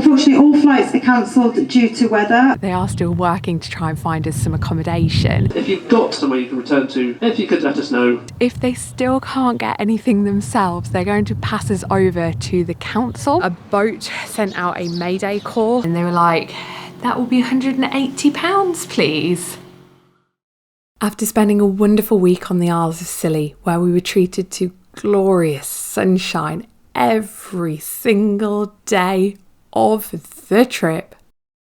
Unfortunately, all flights are cancelled due to weather. They are still working to try and find us some accommodation. If you've got somewhere you can return to, if you could let us know. If they still can't get anything themselves, they're going to pass us over to the council. A boat sent out a Mayday Call and they were like, that will be £180, please. After spending a wonderful week on the Isles of Scilly, where we were treated to glorious sunshine every single day of the trip,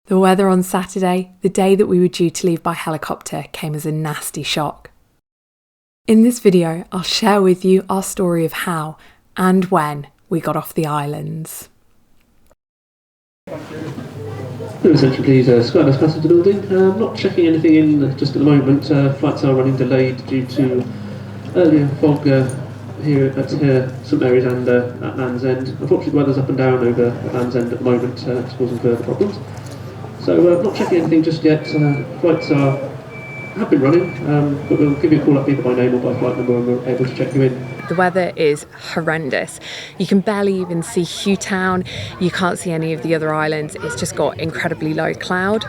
the weather on Saturday, the day that we were due to leave by helicopter, came as a nasty shock. In this video, I'll share with you our story of how and when we got off the islands. Essentially, please, Skyless passenger building. Not checking anything in just at the moment. Flights are running delayed due to earlier fog here at St Mary's and at Land's End. Unfortunately, the weather's up and down over at Land's End at the moment, it's causing further problems. So not checking anything just yet. Flights have been running, but we'll give you a call up either by name or by flight number when we're able to check you in. The weather is horrendous. You can barely even see Hughtown. You can't see any of the other islands. It's just got incredibly low cloud.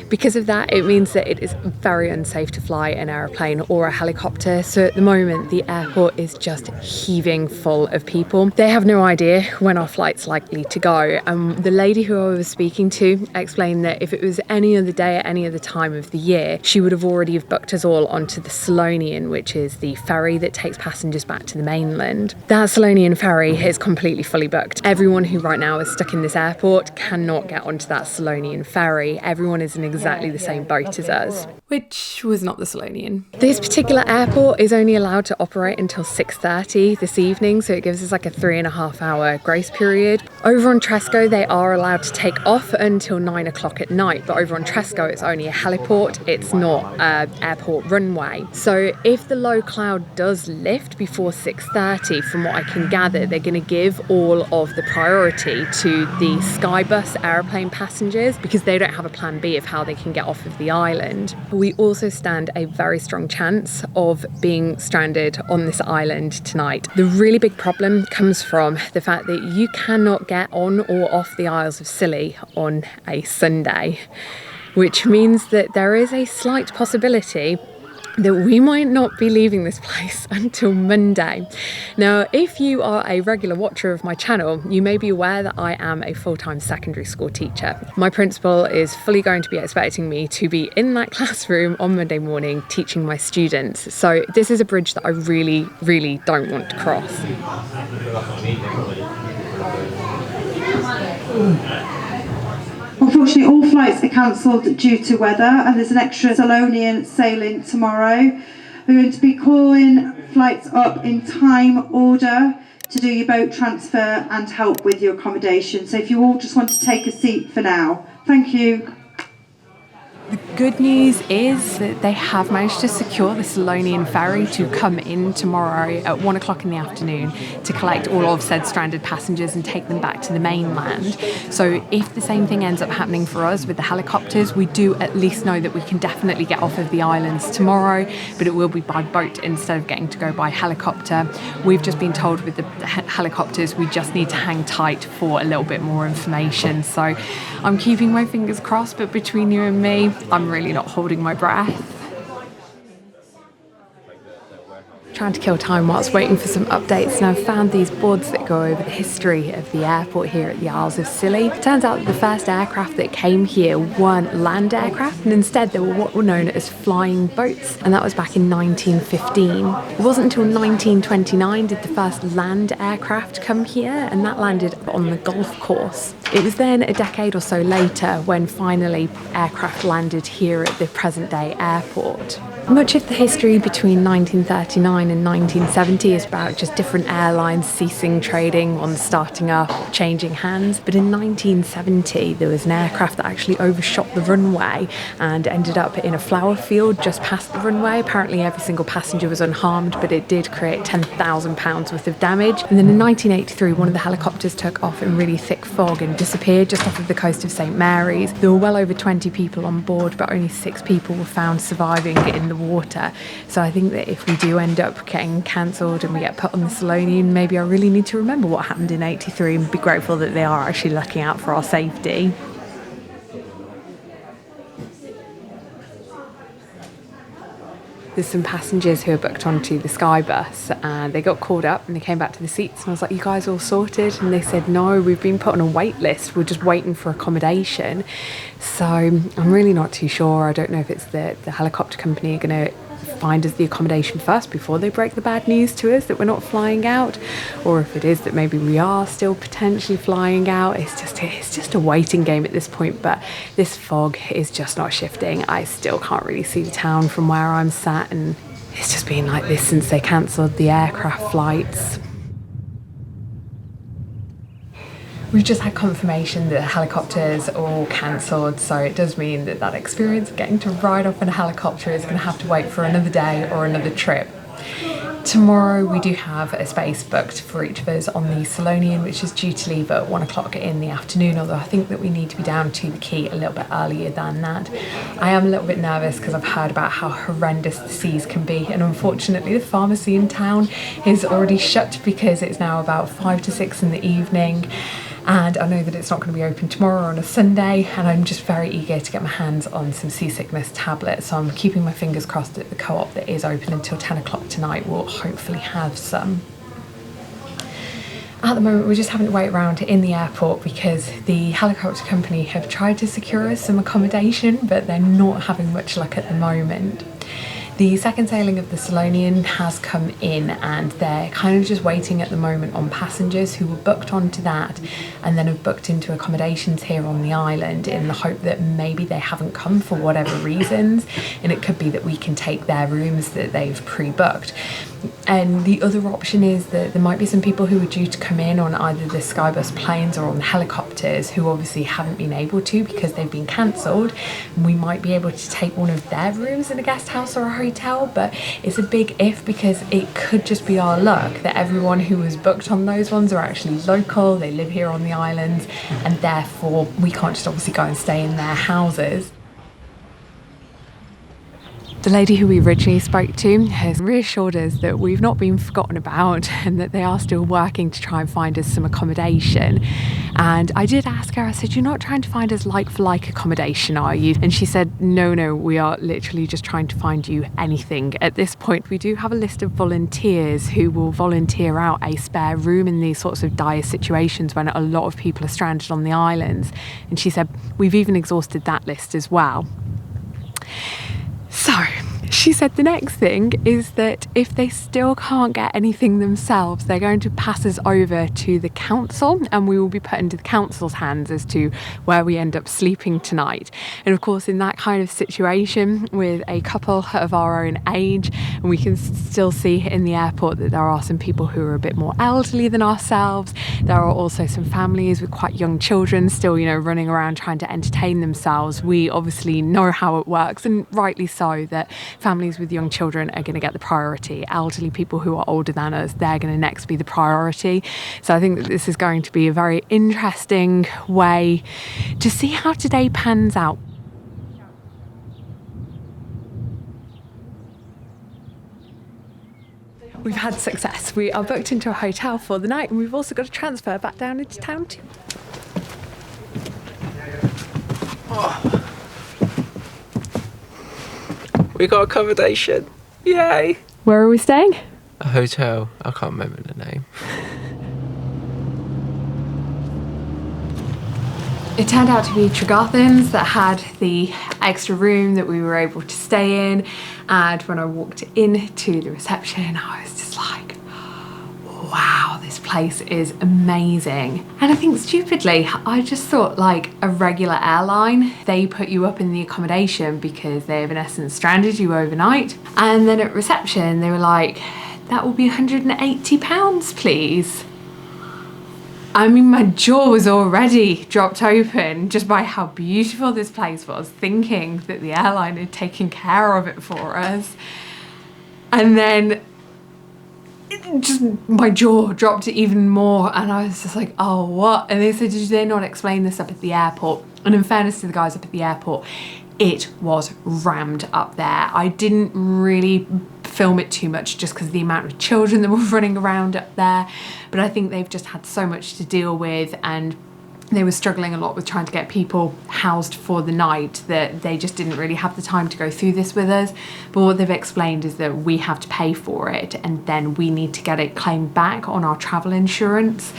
Because of that, it means that it is very unsafe to fly an aeroplane or a helicopter. So at the moment, the airport is just heaving full of people. They have no idea when our flight's likely to go. The lady who I was speaking to explained that if it was any other day at any other time of the year, she would have already booked us all onto the Scillonian, which is the ferry that takes passengers back to the mainland. That Scillonian ferry is completely fully booked. Everyone who right now is stuck in this airport cannot get onto that Scillonian ferry. Everyone is in exactly the same boat as us, which was not the Scillonian. This particular airport is only allowed to operate until 6:30 this evening, so it gives us like a 3.5 hour grace period. Over on Tresco, they are allowed to take off until 9 o'clock at night, but over on Tresco, it's only a heliport. It's not an airport runway. So if the low cloud does lift before 6:30, from what I can gather, they're going to give all of the priority to the Skybus aeroplane passengers because they don't have a plan B of how they can get off of the island. We also stand a very strong chance of being stranded on this island tonight. The really big problem comes from the fact that you cannot get on or off the Isles of Scilly on a Sunday, which means that there is a slight possibility that we might not be leaving this place until Monday. Now, if you are a regular watcher of my channel, you may be aware that I am a full-time secondary school teacher. My principal is fully going to be expecting me to be in that classroom on Monday morning teaching my students. So this is a bridge that I really, really don't want to cross. Unfortunately, all flights are cancelled due to weather, and there's an extra Scillonian sailing tomorrow. We're going to be calling flights up in time order to do your boat transfer and help with your accommodation. So if you all just want to take a seat for now. Thank you. The good news is that they have managed to secure the Scillonian ferry to come in tomorrow at 1 o'clock in the afternoon to collect all of said stranded passengers and take them back to the mainland. So if the same thing ends up happening for us with the helicopters, we do at least know that we can definitely get off of the islands tomorrow, but it will be by boat instead of getting to go by helicopter. We've just been told with the helicopters we just need to hang tight for a little bit more information. So I'm keeping my fingers crossed, but between you and me, I'm really not holding my breath. Trying to kill time whilst waiting for some updates, and I've found these boards that go over the history of the airport here at the Isles of Scilly. It turns out that the first aircraft that came here weren't land aircraft, and instead they were what were known as flying boats, and that was back in 1915. It wasn't until 1929 did the first land aircraft come here, and that landed on the golf course. It was then a decade or so later when finally aircraft landed here at the present day airport. Much of the history between 1939 and 1970 is about just different airlines ceasing trading, ones starting up, changing hands. But in 1970, there was an aircraft that actually overshot the runway and ended up in a flower field just past the runway. Apparently every single passenger was unharmed, but it did create £10,000 worth of damage. And then in 1983, one of the helicopters took off in really thick fog and disappeared just off of the coast of St Mary's. There were well over 20 people on board, but only 6 people were found surviving in the water. So I think that if we do end up getting cancelled and we get put on the Scillonian, maybe I really need to remember what happened in '83 and be grateful that they are actually looking out for our safety. There's some passengers who are booked onto the Sky bus and they got called up and they came back to the seats and I was like, you guys all sorted? And they said, no, we've been put on a wait list. We're just waiting for accommodation. So I'm really not too sure. I don't know if it's the helicopter company are going to find us the accommodation first before they break the bad news to us that we're not flying out, or if it is that maybe we are still potentially flying out. It's just a waiting game at this point, but this fog is just not shifting. I still can't really see the town from where I'm sat, and it's just been like this since they cancelled the aircraft flights. We've just had confirmation that helicopters are all cancelled, so it does mean that that experience of getting to ride off in a helicopter is going to have to wait for another day or another trip. Tomorrow we do have a space booked for each of us on the Scillonian, which is due to leave at 1 o'clock in the afternoon, although I think that we need to be down to the quay a little bit earlier than that. I am a little bit nervous because I've heard about how horrendous the seas can be, and unfortunately the pharmacy in town is already shut because it's now about 5 to 6 in the evening. And I know that it's not going to be open tomorrow on a Sunday, and I'm just very eager to get my hands on some seasickness tablets. So I'm keeping my fingers crossed that the co-op that is open until 10 o'clock tonight will hopefully have some. At the moment, we're just having to wait around in the airport because the helicopter company have tried to secure us some accommodation, but they're not having much luck at the moment. The second sailing of the Scillonian has come in and they're kind of just waiting at the moment on passengers who were booked onto that and then have booked into accommodations here on the island in the hope that maybe they haven't come for whatever reasons, and it could be that we can take their rooms that they've pre-booked. And the other option is that there might be some people who are due to come in on either the Skybus planes or on helicopters who obviously haven't been able to because they've been cancelled. We might be able to take one of their rooms in a guest house or a hotel, but it's a big if because it could just be our luck that everyone who was booked on those ones are actually local, they live here on the islands, and therefore we can't just obviously go and stay in their houses. The lady who we originally spoke to has reassured us that we've not been forgotten about and that they are still working to try and find us some accommodation. And I did ask her, I said, you're not trying to find us like for like accommodation, are you? And she said, no, we are literally just trying to find you anything. At this point, we do have a list of volunteers who will volunteer out a spare room in these sorts of dire situations when a lot of people are stranded on the islands. And she said, we've even exhausted that list as well. So she said the next thing is that if they still can't get anything themselves, they're going to pass us over to the council and we will be put into the council's hands as to where we end up sleeping tonight. And of course, in that kind of situation with a couple of our own age, and we can still see in the airport that there are some people who are a bit more elderly than ourselves. There are also some families with quite young children still, running around trying to entertain themselves. We obviously know how it works, and rightly so, that families with young children are going to get the priority. Elderly people who are older than us, they're going to next be the priority. So I think that this is going to be a very interesting way to see how today pans out. We've had success. We are booked into a hotel for the night, and we've also got to transfer back down into town too. We got accommodation. Yay! Where are we staying? A hotel. I can't remember the name. It turned out to be Tregarthen's that had the extra room that we were able to stay in, and when I walked into the reception I was just like, wow, this place is amazing. And I think stupidly, I just thought like a regular airline, they put you up in the accommodation because they have in essence stranded you overnight. And then at reception, they were like, that will be £180, please. I mean, my jaw was already dropped open just by how beautiful this place was, thinking that the airline had taken care of it for us. And then my jaw dropped even more, and I was just like, oh, what? And they said, did they not explain this up at the airport? And in fairness to the guys up at the airport, it was rammed up there. I didn't really film it too much just because of the amount of children that were running around up there, but I think they've just had so much to deal with, and they were struggling a lot with trying to get people housed for the night that they just didn't really have the time to go through this with us. But what they've explained is that we have to pay for it, and then we need to get it claimed back on our travel insurance.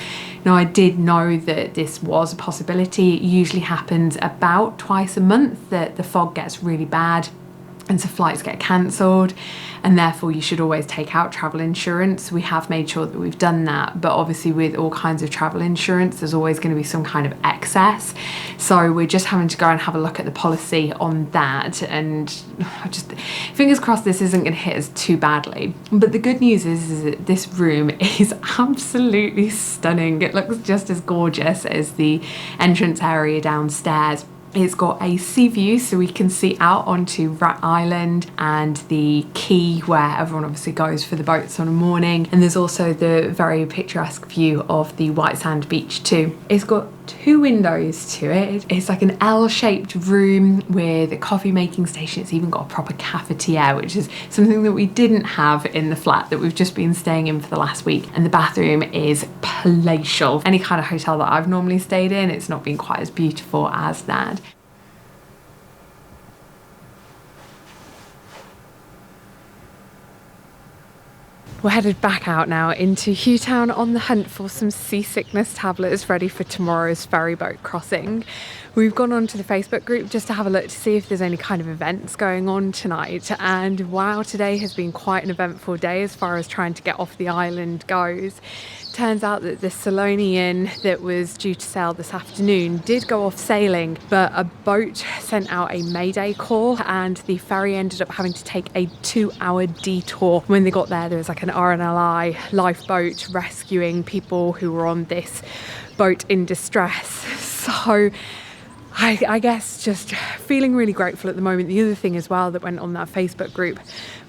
Now, I did know that this was a possibility. It usually happens about twice a month that the fog gets really bad and so flights get cancelled, and therefore you should always take out travel insurance. We have made sure that we've done that, but obviously with all kinds of travel insurance there's always going to be some kind of excess, so we're just having to go and have a look at the policy on that, and just fingers crossed this isn't going to hit us too badly. But the good news is that this room is absolutely stunning. It looks just as gorgeous as the entrance area downstairs. It's got a sea view, so we can see out onto Rat Island and the quay where everyone obviously goes for the boats on a morning, and there's also the very picturesque view of the white sand beach too. It's got 2 windows to it. It's like an L-shaped room with a coffee making station. It's even got a proper cafetiere, which is something that we didn't have in the flat that we've just been staying in for the last week. And the bathroom is palatial. Any kind of hotel that I've normally stayed in, it's not been quite as beautiful as that. We're headed back out now into Hughtown on the hunt for some seasickness tablets ready for tomorrow's ferry boat crossing. We've gone onto the Facebook group just to have a look to see if there's any kind of events going on tonight, and wow, today has been quite an eventful day as far as trying to get off the island goes. Turns out that the Scillonian that was due to sail this afternoon did go off sailing, but a boat sent out a Mayday Call and the ferry ended up having to take a 2-hour detour. When they got there was like an RNLI lifeboat rescuing people who were on this boat in distress. So I guess just feeling really grateful at the moment. The other thing as well that went on that Facebook group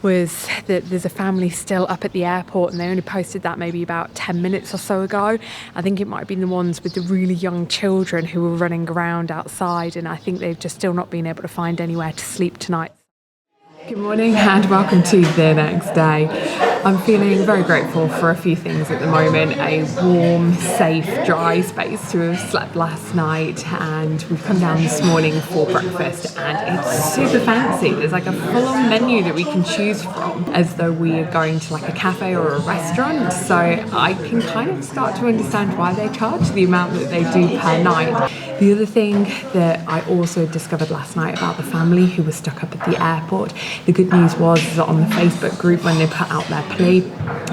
was that there's a family still up at the airport, and they only posted that maybe about 10 minutes or so ago. I think it might have been the ones with the really young children who were running around outside, and I think they've just still not been able to find anywhere to sleep tonight. Good morning and welcome to the next day. I'm feeling very grateful for a few things at the moment. A warm, safe, dry space to have slept last night, and we've come down this morning for breakfast and it's super fancy. There's like a full-on menu that we can choose from as though we are going to like a cafe or a restaurant, so I can kind of start to understand why they charge the amount that they do per night. The other thing that I also discovered last night about the family who was stuck up at the airport, the good news was that on the Facebook group when they put out their plea,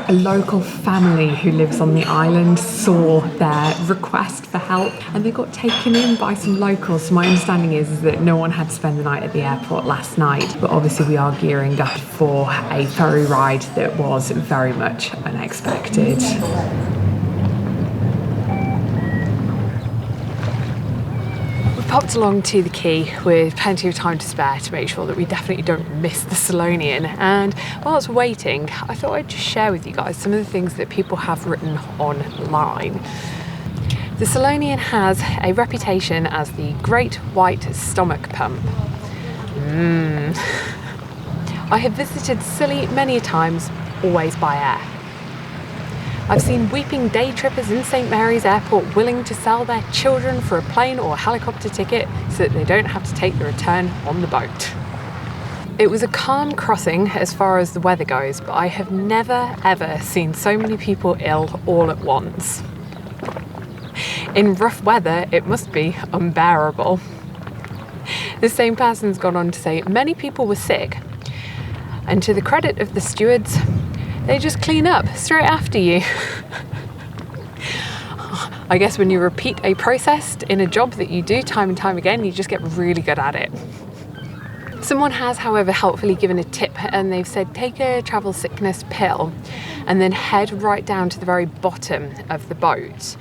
a local family who lives on the island saw their request for help and they got taken in by some locals. So my understanding is that no one had to spend the night at the airport last night, but obviously we are gearing up for a ferry ride that was very much unexpected. Popped along to the quay with plenty of time to spare to make sure that we definitely don't miss the Scillonian, and whilst waiting I thought I'd just share with you guys some of the things that people have written online. The Scillonian has a reputation as the Great White Stomach Pump. I have visited Scilly many a times, always by air. I've seen weeping day trippers in St Mary's Airport willing to sell their children for a plane or helicopter ticket so that they don't have to take the return on the boat. It was a calm crossing as far as the weather goes, but I have never ever seen so many people ill all at once. In rough weather, it must be unbearable. The same person's gone on to say many people were sick, and to the credit of the stewards, they just clean up straight after you. I guess when you repeat a process in a job that you do time and time again, you just get really good at it. Someone has, however, helpfully given a tip, and they've said take a travel sickness pill and then head right down to the very bottom of the boat.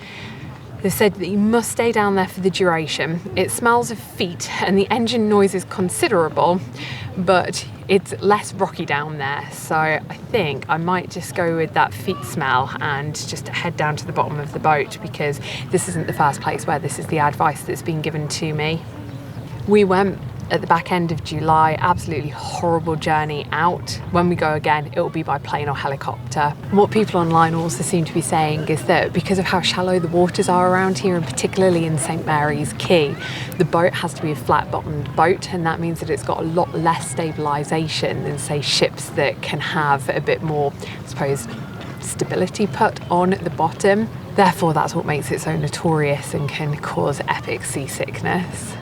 They've said that you must stay down there for the duration. It smells of feet and the engine noise is considerable, but it's less rocky down there. So I think I might just go with that feet smell and just head down to the bottom of the boat, because this isn't the first place where this is the advice that's been given to me. We went at the back end of July, absolutely horrible journey out. When we go again, it will be by plane or helicopter. What people online also seem to be saying is that because of how shallow the waters are around here, and particularly in St Mary's Quay, the boat has to be a flat-bottomed boat, and that means that it's got a lot less stabilisation than, say, ships that can have a bit more, I suppose, stability put on the bottom. Therefore, that's what makes it so notorious and can cause epic seasickness.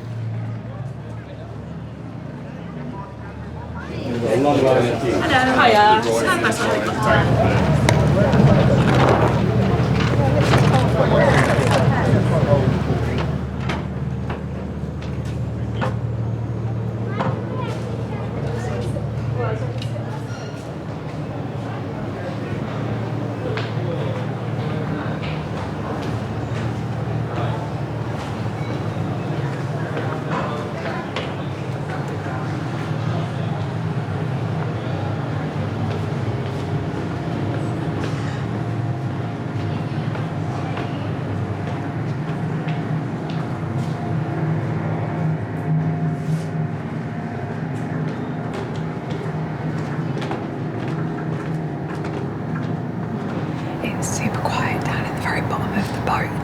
Super quiet down at the very bottom of the boat.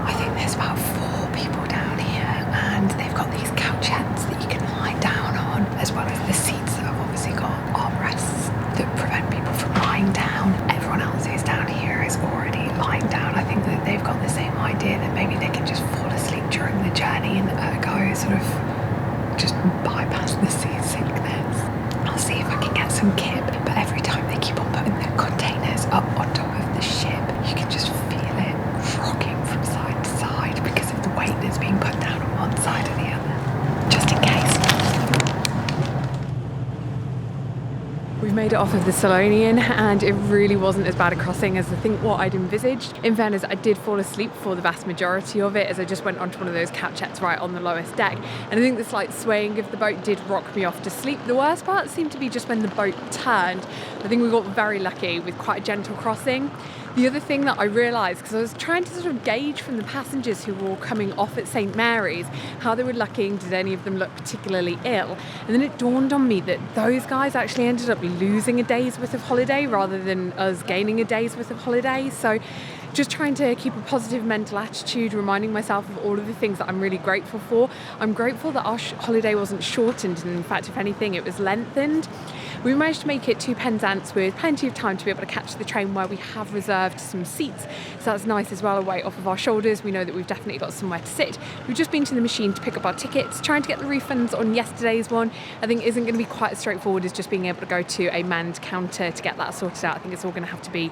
I think there's about 4 people down here, and they've got these couchettes that you can lie down on, as well as the seats that have obviously got armrests that prevent people from lying down. Everyone else who's down here is already lying down. I think that they've got the same idea that maybe they can just fall asleep during the journey and ergo sort of just bypass the seasickness. I'll see if I can get some kip, but every time they keep on putting their containers up on top of the ship, you can just feel it rocking from side to side because of the weight that's being put down on one side or the other, just in case. We've made it off of the Scillonian, and it really wasn't as bad a crossing as I think what I'd envisaged. In fairness, I did fall asleep for the vast majority of it as I just went onto one of those couchettes right on the lowest deck, and I think the slight swaying of the boat did rock me off to sleep. The worst part seemed to be just when the boat turned. I think we got very lucky with quite a gentle crossing. The other thing that I realised, because I was trying to sort of gauge from the passengers who were all coming off at St Mary's how they were looking, did any of them look particularly ill, and then it dawned on me that those guys actually ended up losing a day's worth of holiday rather than us gaining a day's worth of holiday. So just trying to keep a positive mental attitude, reminding myself of all of the things that I'm really grateful for. I'm grateful that our holiday wasn't shortened, and in fact, if anything, it was lengthened. We managed to make it to Penzance with plenty of time to be able to catch the train, where we have reserved some seats, so that's nice as well, a weight off of our shoulders. We know that we've definitely got somewhere to sit. We've just been to the machine to pick up our tickets, trying to get the refunds on yesterday's one. I think isn't going to be quite as straightforward as just being able to go to a manned counter to get that sorted out. I think it's all going to have to be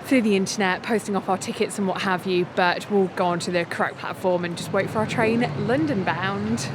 through the internet, posting off our tickets and what have you, but we'll go onto the correct platform and just wait for our train London bound.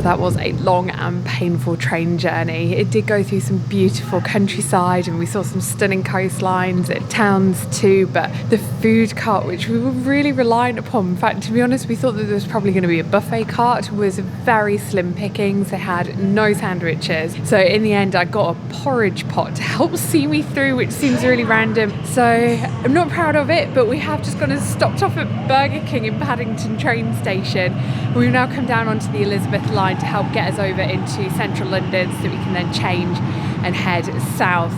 That was a long and painful train journey. It did go through some beautiful countryside, and we saw some stunning coastlines, towns too, but the food cart, which we were really reliant upon, in fact, to be honest, we thought that there was probably going to be a buffet cart, was very slim pickings. They had no sandwiches. So in the end, I got a porridge pot to help see me through, which seems really random. So I'm not proud of it, but we have just gone and stopped off at Burger King in Paddington train station. We've now come down onto the Elizabeth line to help get us over into central London so that we can then change and head south.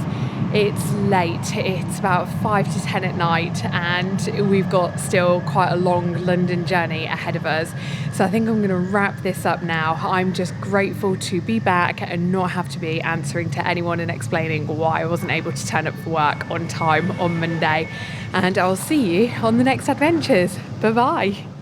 It's late, it's about 5 to 10 at night, and we've got still quite a long London journey ahead of us. So I think I'm going to wrap this up now. I'm just grateful to be back and not have to be answering to anyone and explaining why I wasn't able to turn up for work on time on Monday. And I'll see you on the next adventures. Bye bye.